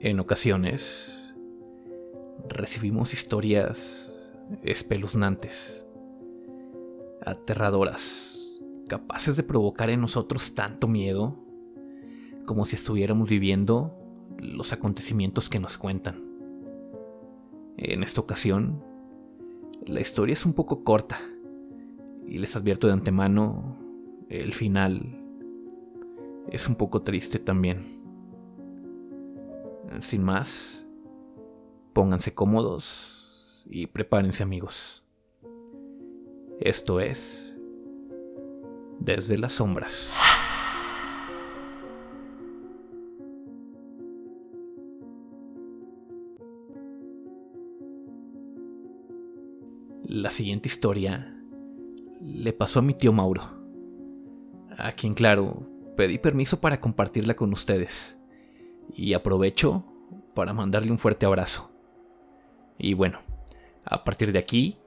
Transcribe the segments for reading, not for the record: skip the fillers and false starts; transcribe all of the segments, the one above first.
En ocasiones recibimos historias espeluznantes, aterradoras, capaces de provocar en nosotros tanto miedo como si estuviéramos viviendo los acontecimientos que nos cuentan. En esta ocasión, la historia es un poco corta y les advierto de antemano, el final es un poco triste también. Sin más, pónganse cómodos y prepárense, amigos. Esto es Desde las Sombras. La siguiente historia le pasó a mi tío Mauro, a quien, claro, pedí permiso para compartirla con ustedes. Y aprovecho para mandarle un fuerte abrazo. Y bueno, a partir de aquí,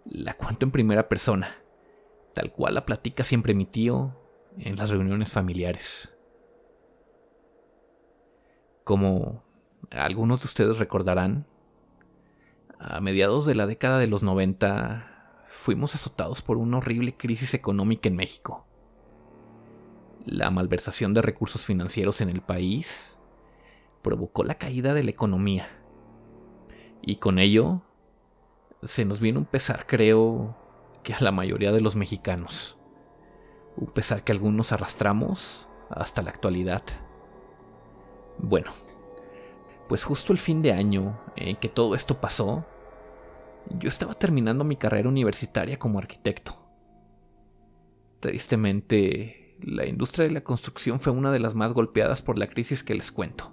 la cuento en primera persona, tal cual la platica siempre mi tío en las reuniones familiares. Como algunos de ustedes recordarán, a mediados de la década de los 90 fuimos azotados por una horrible crisis económica en México. La malversación de recursos financieros en el país provocó la caída de la economía. Y con ello, se nos vino un pesar, creo, que a la mayoría de los mexicanos. Un pesar que algunos arrastramos hasta la actualidad. Bueno, pues justo el fin de año en que todo esto pasó, yo estaba terminando mi carrera universitaria como arquitecto. Tristemente, la industria de la construcción fue una de las más golpeadas por la crisis que les cuento.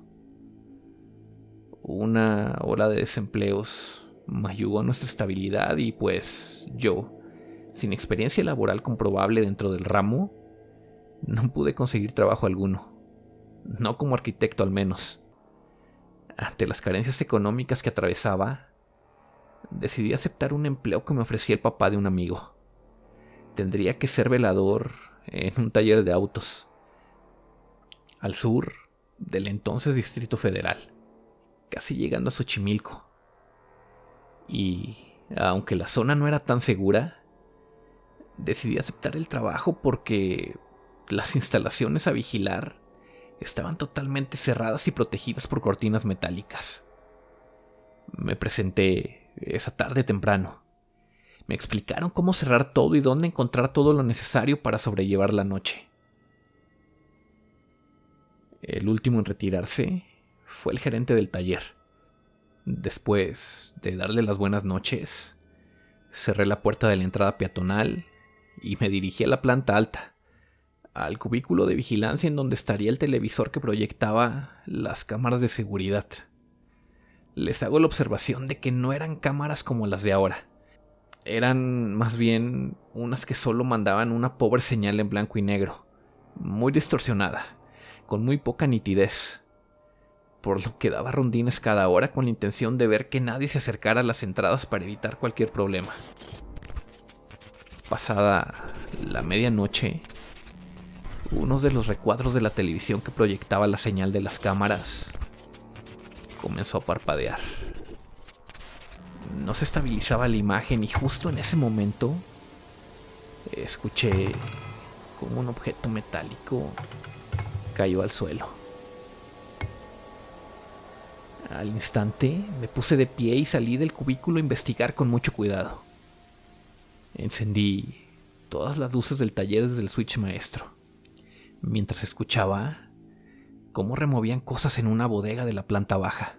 Una ola de desempleos mayugó nuestra estabilidad y pues yo, sin experiencia laboral comprobable dentro del ramo, no pude conseguir trabajo alguno. No como arquitecto al menos. Ante las carencias económicas que atravesaba, decidí aceptar un empleo que me ofrecía el papá de un amigo. Tendría que ser velador en un taller de autos, al sur del entonces Distrito Federal, casi llegando a Xochimilco. Y aunque la zona no era tan segura, decidí aceptar el trabajo porque las instalaciones a vigilar estaban totalmente cerradas y protegidas por cortinas metálicas. Me presenté esa tarde temprano. Me explicaron cómo cerrar todo y dónde encontrar todo lo necesario para sobrellevar la noche. El último en retirarse fue el gerente del taller. Después de darle las buenas noches, cerré la puerta de la entrada peatonal y me dirigí a la planta alta, al cubículo de vigilancia en donde estaría el televisor que proyectaba las cámaras de seguridad. Les hago la observación de que no eran cámaras como las de ahora. Eran más bien unas que solo mandaban una pobre señal en blanco y negro, muy distorsionada, con muy poca nitidez, por lo que daba rondines cada hora con la intención de ver que nadie se acercara a las entradas para evitar cualquier problema. Pasada la medianoche, uno de los recuadros de la televisión que proyectaba la señal de las cámaras comenzó a parpadear. No se estabilizaba la imagen y justo en ese momento escuché como un objeto metálico cayó al suelo. Al instante me puse de pie y salí del cubículo a investigar con mucho cuidado. Encendí todas las luces del taller desde el switch maestro, mientras escuchaba cómo removían cosas en una bodega de la planta baja.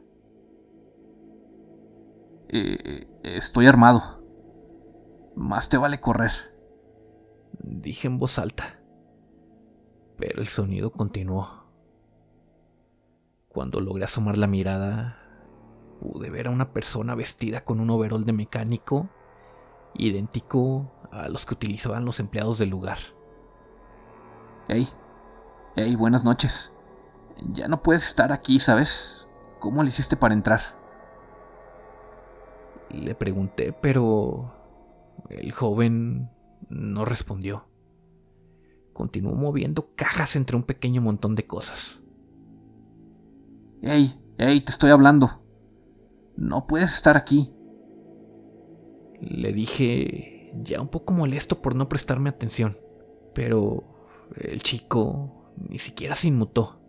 Estoy armado. Más te vale correr, dije en voz alta. Pero el sonido continuó. Cuando logré asomar la mirada, pude ver a una persona vestida con un overol de mecánico idéntico a los que utilizaban los empleados del lugar. Hey, buenas noches. Ya no puedes estar aquí, ¿sabes? ¿Cómo le hiciste para entrar? Le pregunté, pero el joven no respondió. Continuó moviendo cajas entre un pequeño montón de cosas. ¡Ey, te estoy hablando! No puedes estar aquí. Le dije, ya un poco molesto por no prestarme atención, pero el chico ni siquiera se inmutó.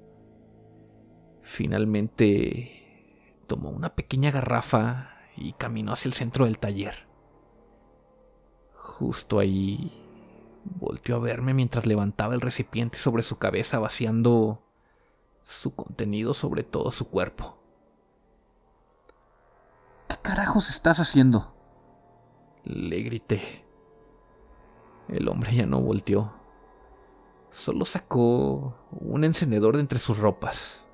Finalmente tomó una pequeña garrafa y caminó hacia el centro del taller. Justo ahí volteó a verme mientras levantaba el recipiente sobre su cabeza, vaciando su contenido sobre todo su cuerpo. ¿Qué carajos estás haciendo? Le grité. El hombre ya no volteó. Solo sacó un encendedor de entre sus ropas.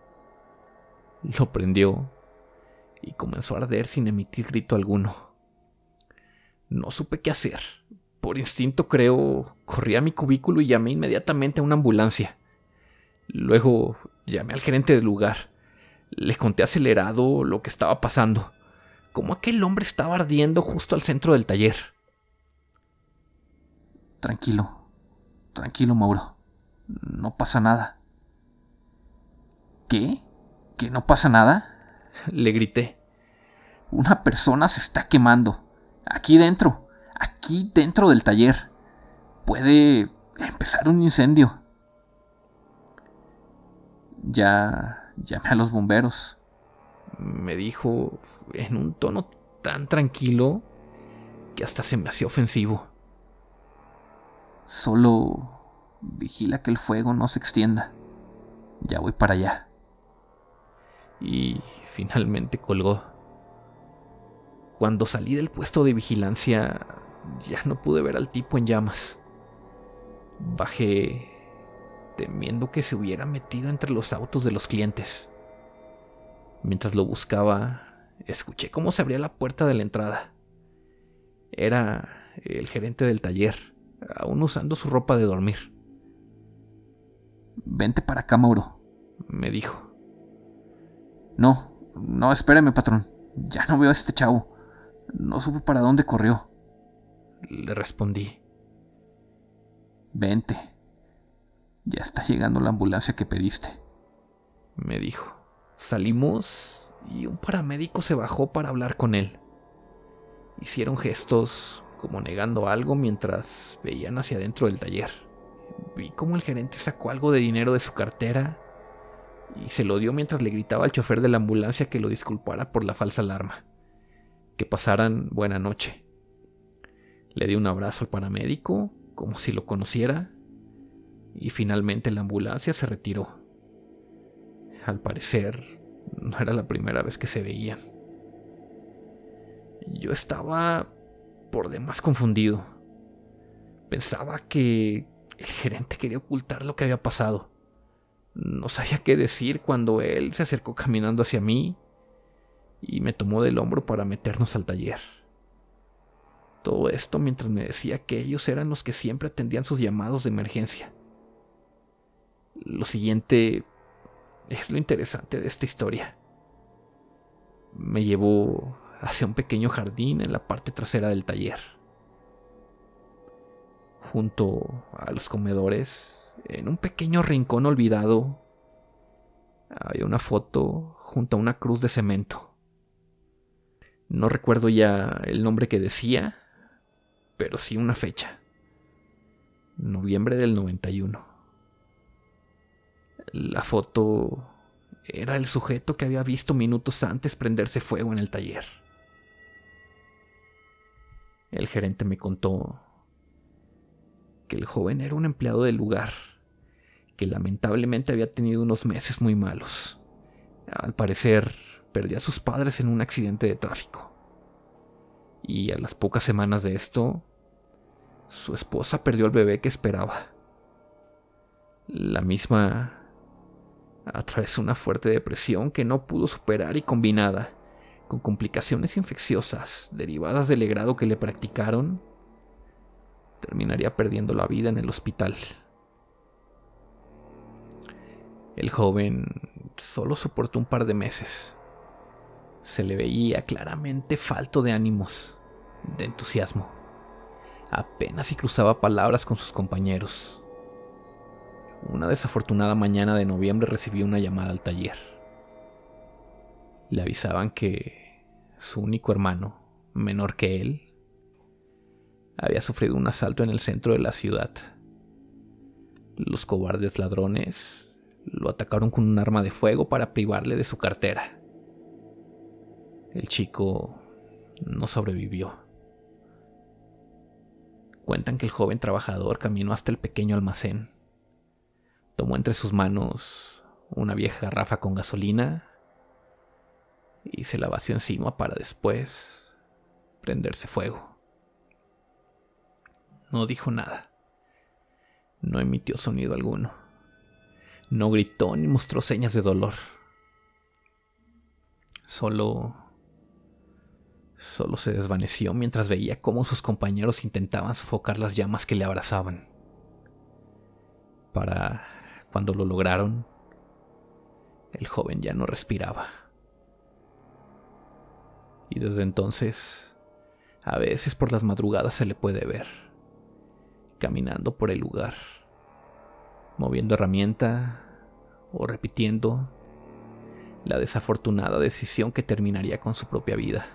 Lo prendió y comenzó a arder sin emitir grito alguno. No supe qué hacer. Por instinto, creo, corrí a mi cubículo y llamé inmediatamente a una ambulancia. Luego llamé al gerente del lugar. Le conté acelerado lo que estaba pasando, como aquel hombre estaba ardiendo justo al centro del taller. Tranquilo, Mauro. No pasa nada. ¿Qué? ¿Que no pasa nada? Le grité. Una persona se está quemando. Aquí dentro del taller. Puede empezar un incendio. Ya llamé a los bomberos, me dijo en un tono tan tranquilo que hasta se me hacía ofensivo. Solo vigila que el fuego no se extienda. Ya voy para allá. Y finalmente colgó. Cuando salí del puesto de vigilancia, ya no pude ver al tipo en llamas. Bajé temiendo que se hubiera metido entre los autos de los clientes. Mientras lo buscaba, escuché cómo se abría la puerta de la entrada. Era el gerente del taller, aún usando su ropa de dormir. Vente para acá, Mauro, me dijo. No, espéreme, patrón. Ya no veo a este chavo. No supe para dónde corrió. Le respondí. Vente. Ya está llegando la ambulancia que pediste, me dijo. Salimos y un paramédico se bajó para hablar con él. Hicieron gestos como negando algo mientras veían hacia adentro del taller. Vi cómo el gerente sacó algo de dinero de su cartera y se lo dio mientras le gritaba al chofer de la ambulancia que lo disculpara por la falsa alarma. Que pasaran buena noche. Le di un abrazo al paramédico, como si lo conociera, y finalmente la ambulancia se retiró. Al parecer, no era la primera vez que se veían. Yo estaba por demás confundido. Pensaba que el gerente quería ocultar lo que había pasado. No sabía qué decir cuando él se acercó caminando hacia mí y me tomó del hombro para meternos al taller. Todo esto mientras me decía que ellos eran los que siempre atendían sus llamados de emergencia. Lo siguiente es lo interesante de esta historia. Me llevó hacia un pequeño jardín en la parte trasera del taller. Junto a los comedores, en un pequeño rincón olvidado, había una foto junto a una cruz de cemento. No recuerdo ya el nombre que decía, pero sí una fecha. Noviembre del 91. La foto era el sujeto que había visto minutos antes prenderse fuego en el taller. El gerente me contó que el joven era un empleado del lugar, que lamentablemente había tenido unos meses muy malos. Al parecer, perdió a sus padres en un accidente de tráfico. Y a las pocas semanas de esto, su esposa perdió al bebé que esperaba. La misma atravesó una fuerte depresión que no pudo superar y combinada con complicaciones infecciosas derivadas del legrado que le practicaron, terminaría perdiendo la vida en el hospital. El joven solo soportó un par de meses. Se le veía claramente falto de ánimos, de entusiasmo. Apenas si cruzaba palabras con sus compañeros. Una desafortunada mañana de noviembre recibí una llamada al taller. Le avisaban que su único hermano, menor que él, había sufrido un asalto en el centro de la ciudad. Los cobardes ladrones lo atacaron con un arma de fuego para privarle de su cartera. El chico no sobrevivió. Cuentan que el joven trabajador caminó hasta el pequeño almacén. Tomó entre sus manos una vieja garrafa con gasolina y se la vació encima para después prenderse fuego. No dijo nada. No emitió sonido alguno. No gritó ni mostró señas de dolor. Solo se desvaneció mientras veía cómo sus compañeros intentaban sofocar las llamas que le abrazaban. Para cuando lo lograron, el joven ya no respiraba. Y desde entonces, a veces por las madrugadas se le puede ver, caminando por el lugar, moviendo herramienta o repitiendo la desafortunada decisión que terminaría con su propia vida.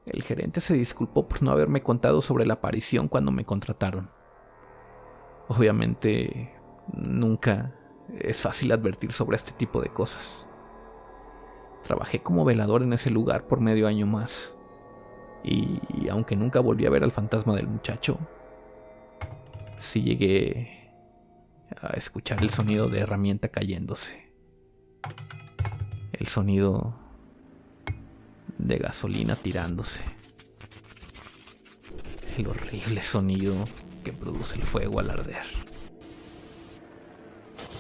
El gerente se disculpó por no haberme contado sobre la aparición cuando me contrataron. Obviamente, nunca es fácil advertir sobre este tipo de cosas. Trabajé como velador en ese lugar por medio año más. Y aunque nunca volví a ver al fantasma del muchacho, sí llegué a escuchar el sonido de herramienta cayéndose. El sonido de gasolina tirándose. El horrible sonido que produce el fuego al arder.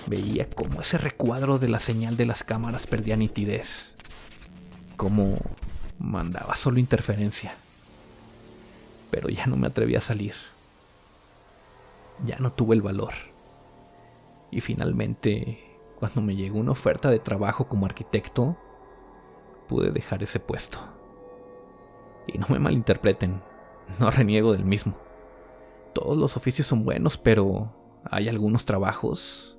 Veía cómo ese recuadro de la señal de las cámaras perdía nitidez. Cómo mandaba solo interferencia. Pero ya no me atreví a salir. Ya no tuve el valor. Y finalmente, cuando me llegó una oferta de trabajo como arquitecto, pude dejar ese puesto. Y no me malinterpreten, no reniego del mismo. Todos los oficios son buenos, pero hay algunos trabajos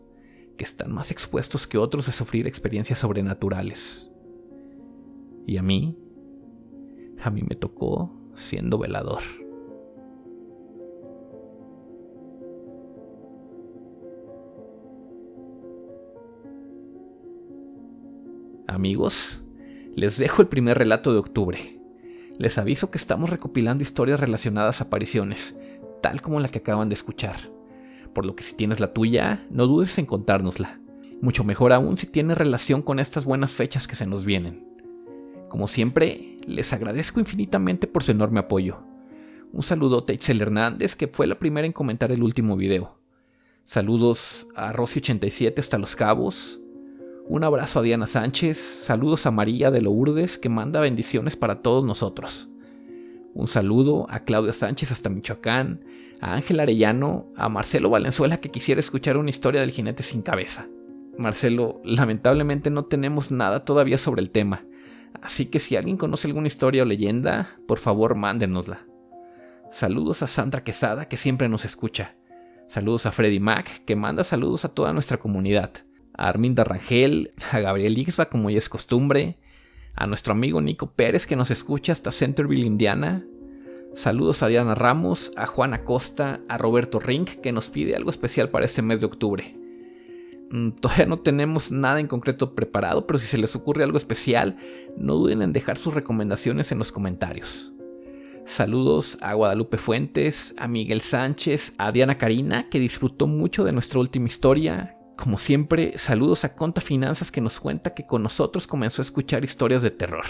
que están más expuestos que otros a sufrir experiencias sobrenaturales. Y a mí me tocó siendo velador. Amigos, les dejo el primer relato de octubre. Les aviso que estamos recopilando historias relacionadas a apariciones, tal como la que acaban de escuchar. Por lo que si tienes la tuya, no dudes en contárnosla. Mucho mejor aún si tiene relación con estas buenas fechas que se nos vienen. Como siempre, les agradezco infinitamente por su enorme apoyo. Un saludote a Itzel Hernández, que fue la primera en comentar el último video. Saludos a Rosy87 hasta Los Cabos. Un abrazo a Diana Sánchez, saludos a María de Lourdes, que manda bendiciones para todos nosotros. Un saludo a Claudia Sánchez hasta Michoacán, a Ángel Arellano, a Marcelo Valenzuela, que quisiera escuchar una historia del jinete sin cabeza. Marcelo, lamentablemente no tenemos nada todavía sobre el tema, así que si alguien conoce alguna historia o leyenda, por favor mándenosla. Saludos a Sandra Quesada, que siempre nos escucha. Saludos a Freddy Mac, que manda saludos a toda nuestra comunidad. A Arminda Rangel, a Gabriel Ixba, como ya es costumbre, a nuestro amigo Nico Pérez, que nos escucha hasta Centerville, Indiana. Saludos a Diana Ramos, a Juan Acosta, a Roberto Rink, que nos pide algo especial para este mes de octubre. Todavía no tenemos nada en concreto preparado, pero si se les ocurre algo especial, no duden en dejar sus recomendaciones en los comentarios. Saludos a Guadalupe Fuentes, a Miguel Sánchez, a Diana Karina, que disfrutó mucho de nuestra última historia. Como siempre, saludos a Conta Finanzas, que nos cuenta que con nosotros comenzó a escuchar historias de terror.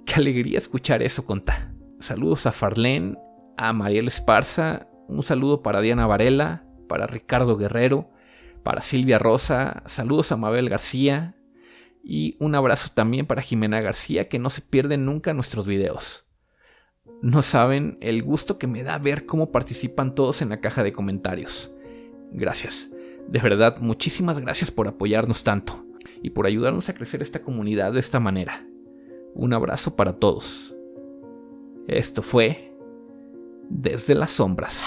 ¡Qué alegría escuchar eso, Conta! Saludos a Farlén, a Mariel Esparza, un saludo para Diana Varela, para Ricardo Guerrero, para Silvia Rosa, saludos a Mabel García y un abrazo también para Jimena García, que no se pierde nunca nuestros videos. No saben el gusto que me da ver cómo participan todos en la caja de comentarios. Gracias. De verdad, muchísimas gracias por apoyarnos tanto y por ayudarnos a crecer esta comunidad de esta manera. Un abrazo para todos. Esto fue Desde las Sombras.